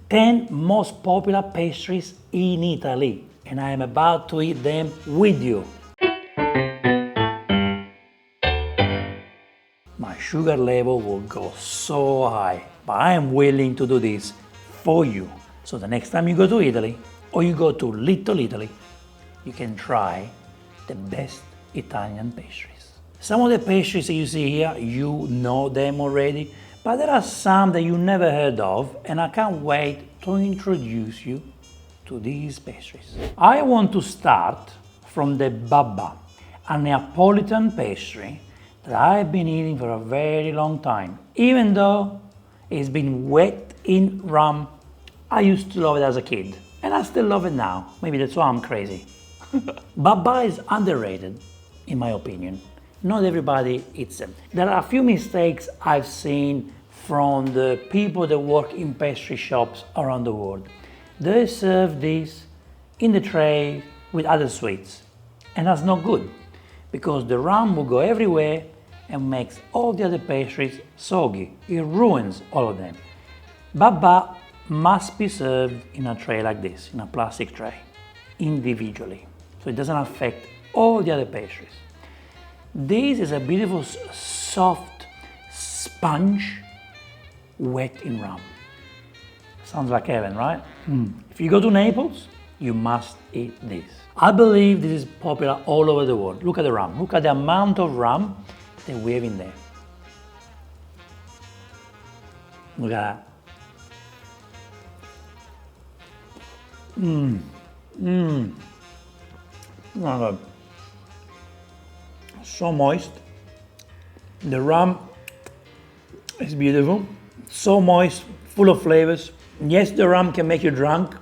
10 most popular pastries in Italy, and I am about to eat them with you. My sugar level will go so high, but I am willing to do this for you. So the next time you go to Italy, or you go to Little Italy, you can try the best Italian pastries. Some of the pastries that you see here, you know them already, but there are some that you never heard of, and I can't wait to introduce you to these pastries. I want to start from the Babà, a Neapolitan pastry that I've been eating for a very long time. Even though it's been wet in rum, I used to love it as a kid, and I still love it now. Maybe that's why I'm crazy. Babà is underrated, in my opinion. Not everybody eats them. There are a few mistakes I've seen from the people that work in pastry shops around the world. They serve this in the tray with other sweets, and that's not good because the rum will go everywhere and makes all the other pastries soggy. It ruins all of them. Babà must be served in a tray like this, in a plastic tray, individually, so it doesn't affect all the other pastries. This is a beautiful soft sponge wet in rum. Sounds like heaven, right? If you go to Naples, you must eat this. I believe this is popular all over the world. Look at the rum. Look at the amount of rum that we have in there. Look at that. Oh my God. So moist. The rum is beautiful. So moist, full of flavors. Yes, the rum can make you drunk.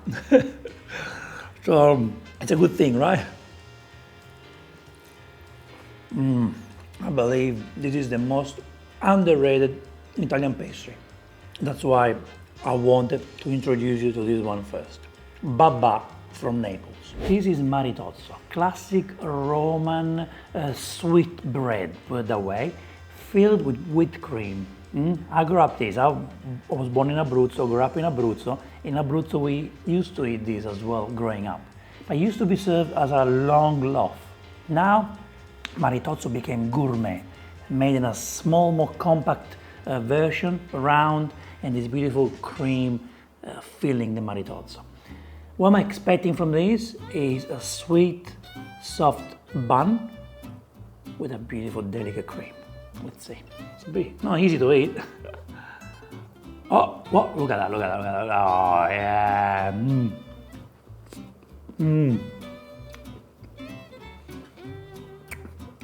So it's a good thing, right? I believe this is the most underrated Italian pastry. That's why I wanted to introduce you to this one first. Babà from Naples. This is Maritozzo, classic Roman sweet bread, put it that way, filled with whipped cream. I grew up this. I was born in Abruzzo, grew up in Abruzzo. In Abruzzo we used to eat this as well growing up. It used to be served as a long loaf. Now Maritozzo became gourmet, made in a small, more compact version, round, and this beautiful cream filling the Maritozzo. What I'm expecting from this is a sweet, soft bun with a beautiful, delicate cream. Let's see. It's not easy to eat. Oh, what? Look at that, look at that, look at that. Oh, yeah.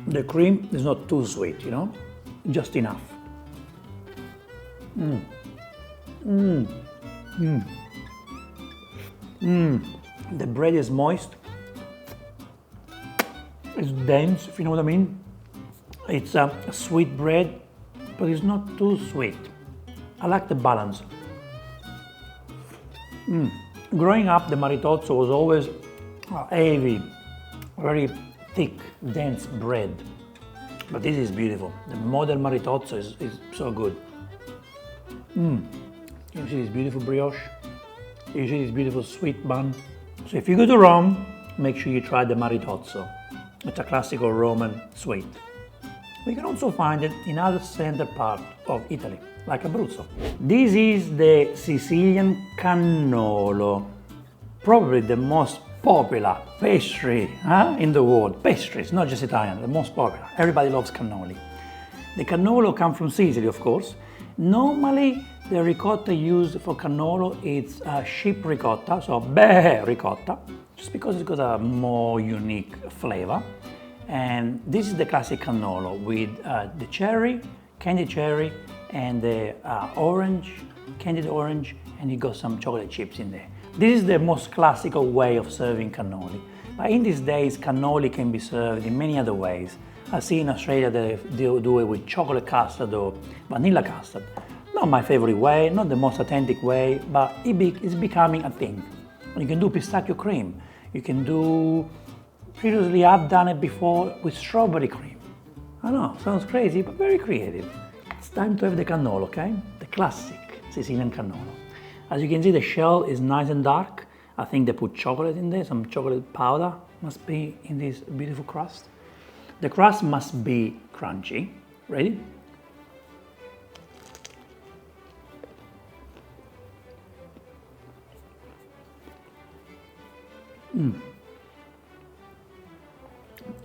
The cream is not too sweet, you know? Just enough. The bread is moist. It's dense, if you know what I mean. It's a sweet bread, but it's not too sweet. I like the balance. Growing up, the Maritozzo was always heavy, very thick, dense bread. But this is beautiful. The modern Maritozzo is so good. You see this beautiful brioche? You see this beautiful sweet bun? So if you go to Rome, make sure you try the Maritozzo. It's a classical Roman sweet. We can also find it in other center part of Italy, like Abruzzo. This is the Sicilian Cannolo, probably the most popular pastry in the world. Pastries, not just Italian, the most popular. Everybody loves cannoli. The cannolo comes from Sicily, of course. Normally, the ricotta used for cannolo is sheep ricotta, so bear ricotta, just because it's got a more unique flavor. And this is the classic cannolo with the cherry, candied cherry, and the orange, candied orange, and you got some chocolate chips in there. This is the most classical way of serving cannoli. But in these days, cannoli can be served in many other ways. I see in Australia they do it with chocolate custard or vanilla custard. Not my favorite way, not the most authentic way, but it's becoming a thing. You can do pistachio cream. You can do, previously I've done it before with strawberry cream. I know, sounds crazy, but very creative. It's time to have the cannolo, okay? The classic Sicilian cannolo. As you can see, the shell is nice and dark. I think they put chocolate in there, some chocolate powder must be in this beautiful crust. The crust must be crunchy. Ready?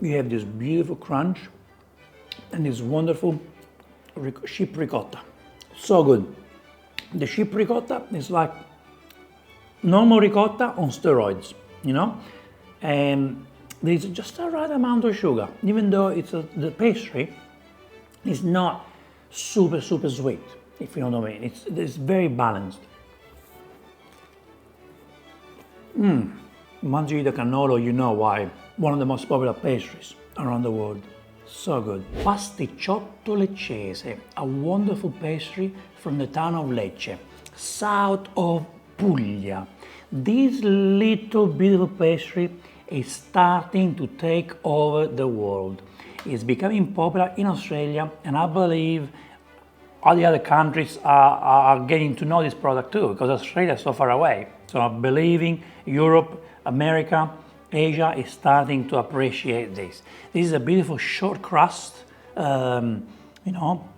You have this beautiful crunch and this wonderful sheep ricotta. So good. The sheep ricotta is like normal ricotta on steroids, you know? And there's just the right amount of sugar, even though the pastry is not super sweet, if you know what I mean. It's very balanced. Once you eat a cannolo, you know why. One of the most popular pastries around the world. So good. Pasticciotto Leccese, a wonderful pastry from the town of Lecce, south of Puglia. This little beautiful pastry is starting to take over the world. It's becoming popular in Australia, and I believe all the other countries are getting to know this product too, because Australia is so far away. So I'm believing Europe, America, Asia is starting to appreciate this. This is a beautiful short crust, you know,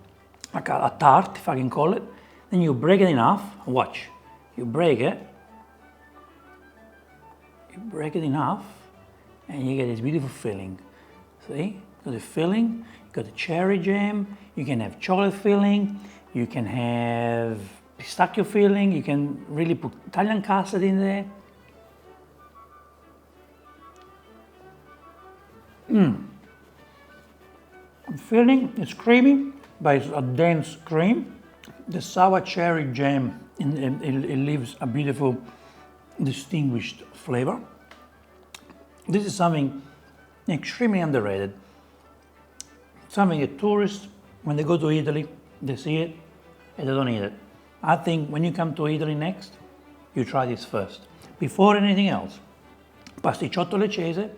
like a tart, if I can call it. Then you break it in half. Watch. You break it in half, and you get this beautiful filling. See? You got the filling, you got the cherry jam, you can have chocolate filling, you can have pistachio filling, you can really put Italian custard in there. The filling is creamy, but it's a dense cream. The sour cherry jam, it leaves a beautiful, distinguished flavor. This is something extremely underrated. Something that tourists, when they go to Italy, they see it and they don't eat it. I think when you come to Italy next, you try this first. Before anything else, Pasticciotto Leccese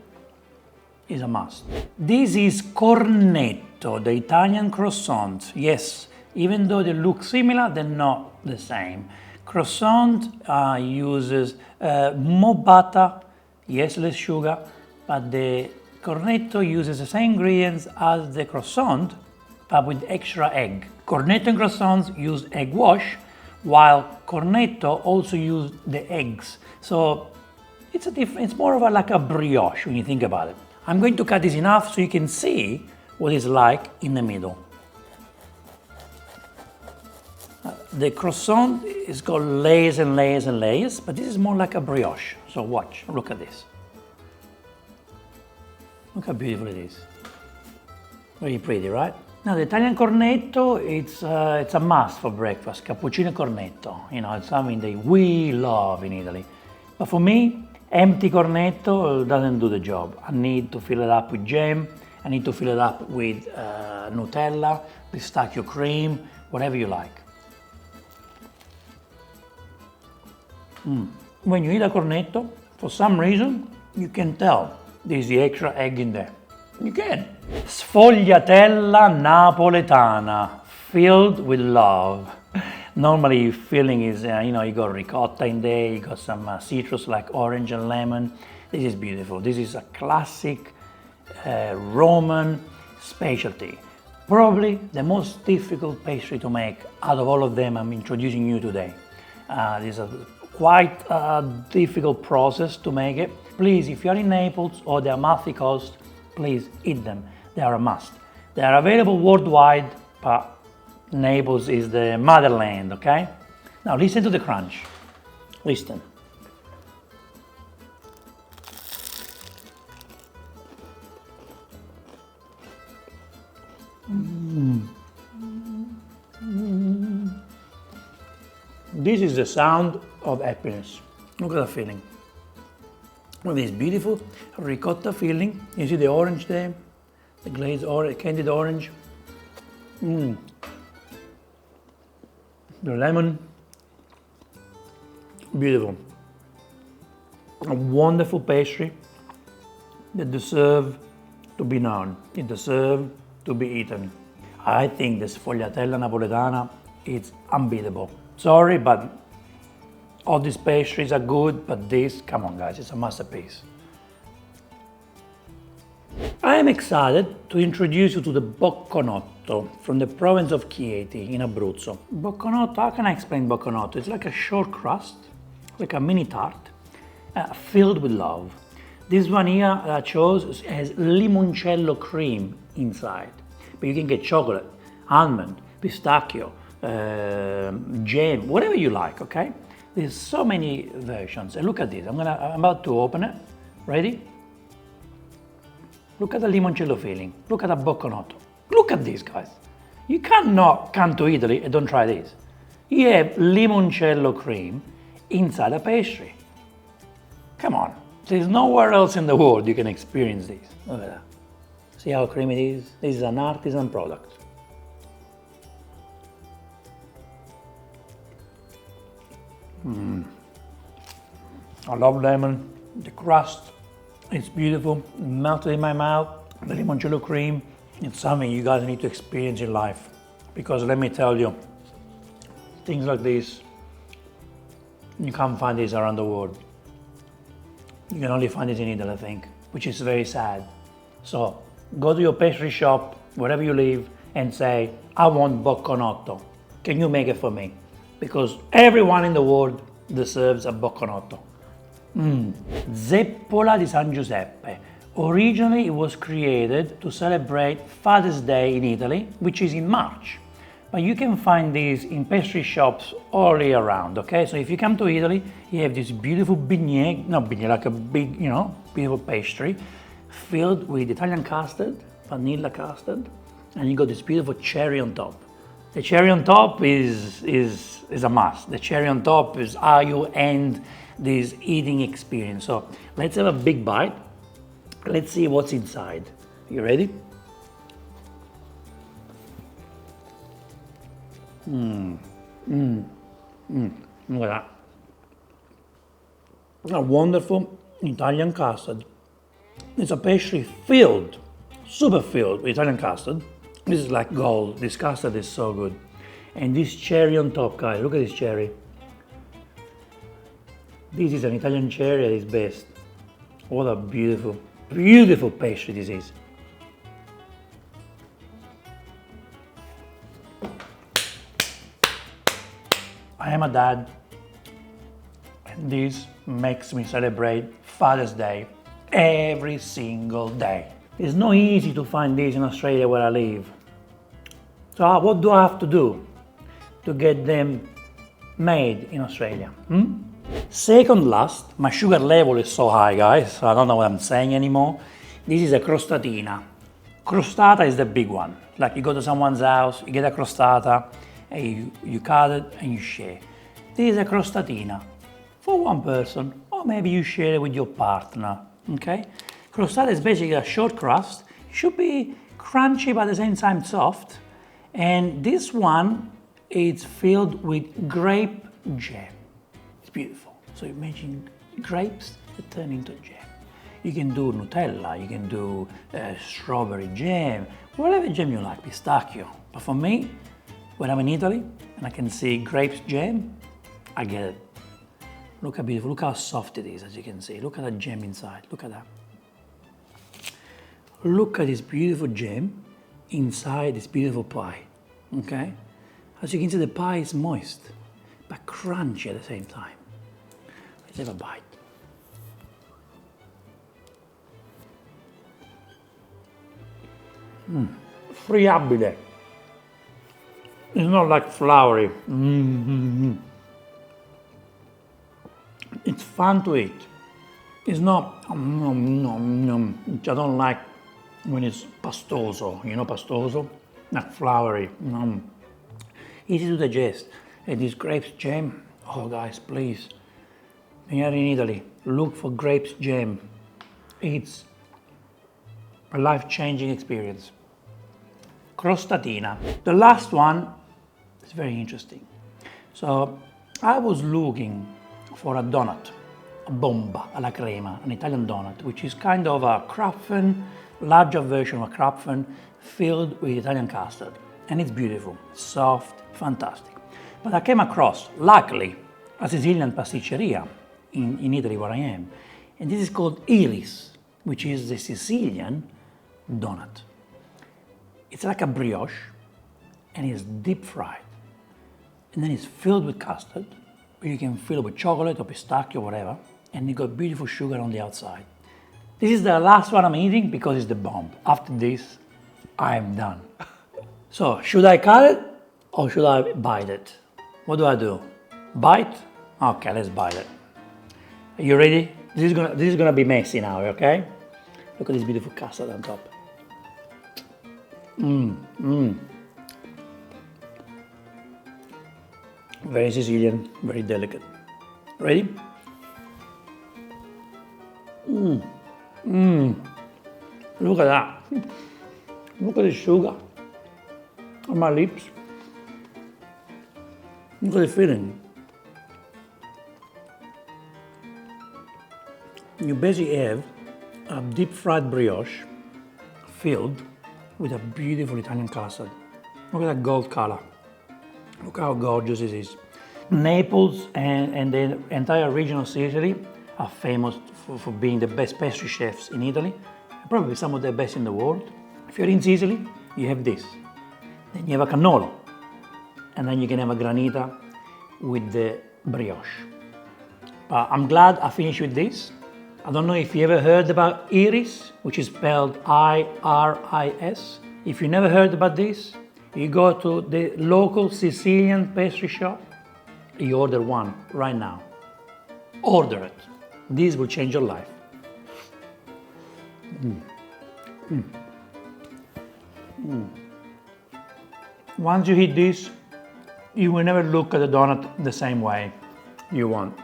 is a must. This is Cornetto, the Italian croissant. Yes, even though they look similar, they're not the same. Croissant uses more butter, yes, less sugar, but the Cornetto uses the same ingredients as the croissant, but with extra egg. Cornetto and croissants use egg wash, while Cornetto also use the eggs. So it's more of like a brioche when you think about it. I'm going to cut this in half so you can see what it's like in the middle. The croissant is got layers and layers and layers, but this is more like a brioche. So watch, look at this. Look how beautiful it is. Very pretty, right? Now the Italian cornetto, it's a must for breakfast. Cappuccino cornetto, you know, it's something that we love in Italy. But for me, empty cornetto doesn't do the job. I need to fill it up with jam. I need to fill it up with Nutella, pistachio cream, whatever you like. When you eat a cornetto, for some reason, you can tell there's the extra egg in there. You can. Sfogliatelle Napoletane, filled with love. Normally filling is, you know, you got ricotta in there, you got some citrus like orange and lemon. This is beautiful. This is a classic Roman specialty. Probably the most difficult pastry to make out of all of them I'm introducing you today. This is a quite a difficult process to make it. Please, if you're in Naples or the Amalfi Coast, please eat them. They are a must. They are available worldwide, but Naples is the motherland, okay? Now listen to the crunch. Listen. This is the sound of happiness. Look at the filling. With this beautiful ricotta filling. You see the orange there? The glazed orange, candied orange. The lemon. Beautiful. A wonderful pastry that deserves to be known. It deserves to be eaten. I think the Sfogliatelle Napoletane is unbeatable. Sorry, but All these pastries are good, but this, come on guys, it's a masterpiece. I am excited to introduce you to the Bocconotto from the province of Chieti in Abruzzo. Bocconotto, how can I explain Bocconotto? It's like a short crust, like a mini tart, filled with love. This one here that I chose has limoncello cream inside, but you can get chocolate, almond, pistachio, jam, whatever you like, okay? There's so many versions. And look at this, I'm about to open it. Ready? Look at the limoncello filling. Look at the Bocconotto. Look at this, guys. You cannot come to Italy and don't try this. You have limoncello cream inside a pastry. Come on. There's nowhere else in the world you can experience this. Look at that. See how creamy it is? This is an artisan product. I love lemon. The crust, it's beautiful. It melted in my mouth. The limoncello cream, it's something you guys need to experience in life. Because let me tell you, things like this, you can't find this around the world. You can only find this in Italy, I think, which is very sad. So go to your pastry shop, wherever you live, and say, I want Bocconotto. Can you make it for me? Because everyone in the world deserves a Bocconotto. Zeppole di San Giuseppe. Originally it was created to celebrate Father's Day in Italy, which is in March. But you can find these in pastry shops all year round, okay? So if you come to Italy, you have this beautiful beignet, not beignet, like a big, beautiful pastry, filled with Italian custard, vanilla custard, and you got this beautiful cherry on top. The cherry on top is a must. The cherry on top is how you end this eating experience. So let's have a big bite. Let's see what's inside. You ready? Look at that. A wonderful Italian custard. It's a pastry filled, super filled with Italian custard. This is like gold. This custard is so good. And this cherry on top, guys. Look at this cherry. This is an Italian cherry at its best. What a beautiful, beautiful pastry this is. I am a dad, and this makes me celebrate Father's Day every single day. It's not easy to find this in Australia where I live. So what do I have to do to get them made in Australia? Second last, my sugar level is so high, guys, so I don't know what I'm saying anymore. This is a crostatina. Crostata is the big one. Like you go to someone's house, you get a crostata, and you cut it and you share. This is a crostatina for one person, or maybe you share it with your partner, okay? Crostata is basically a short crust. It should be crunchy but at the same time soft. And this one is filled with grape jam. It's beautiful. So imagine grapes that turn into jam. You can do Nutella, you can do strawberry jam, whatever jam you like, pistachio. But for me, when I'm in Italy and I can see grapes jam, I get it. Look how beautiful, look how soft it is, as you can see. Look at that jam inside, look at that. Look at this beautiful jam inside this beautiful pie, okay? As you can see, the pie is moist, but crunchy at the same time. Let's have a bite. Friabile. It's not like floury. It's fun to eat. It's not, which I don't like when it's pastoso, you know pastoso? Not floury. Easy to digest. And this grapes jam, oh guys, please. When you're in Italy, look for grapes jam. It's a life-changing experience. Crostatina. The last one is very interesting. So I was looking for a donut, a bomba alla crema, an Italian donut, which is kind of a krapfen, larger version of a krapfen filled with Italian custard. And it's beautiful, soft, fantastic. But I came across, luckily, a Sicilian pasticceria in Italy where I am. And this is called iris, which is the Sicilian donut. It's like a brioche and it's deep fried. And then it's filled with custard, or you can fill it with chocolate or pistachio or whatever, and you got beautiful sugar on the outside. This is the last one I'm eating because it's the bomb. After this, I am done. So, should I cut it or should I bite it? What do I do? Bite? Okay, let's bite it. Are you ready? This is gonna be messy now, okay? Look at this beautiful custard on top. Very Sicilian, very delicate. Ready? Look at that. Look at the sugar on my lips. Look at the feeling. You basically have a deep fried brioche filled with a beautiful Italian custard. Look at that gold color. Look how gorgeous this is. Naples and the entire region of Sicily are famous for being the best pastry chefs in Italy, probably some of the best in the world. If you're in Sicily, you have this. Then you have a cannolo, and then you can have a granita with the brioche. But I'm glad I finished with this. I don't know if you ever heard about iris, which is spelled I-R-I-S. If you never heard about this, you go to the local Sicilian pastry shop, you order one right now. Order it. This will change your life. Once you eat this, you will never look at the donut the same way you want.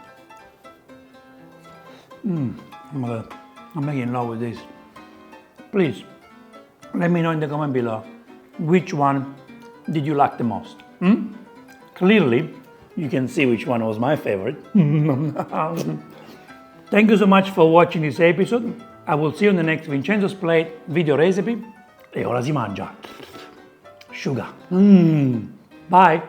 I'm making in love with this. Please, let me know in the comment below, which one did you like the most? Clearly, you can see which one was my favorite. Thank you so much for watching this episode. I will see you on the next Vincenzo's Plate video recipe. E ora si mangia. Sugar. Bye.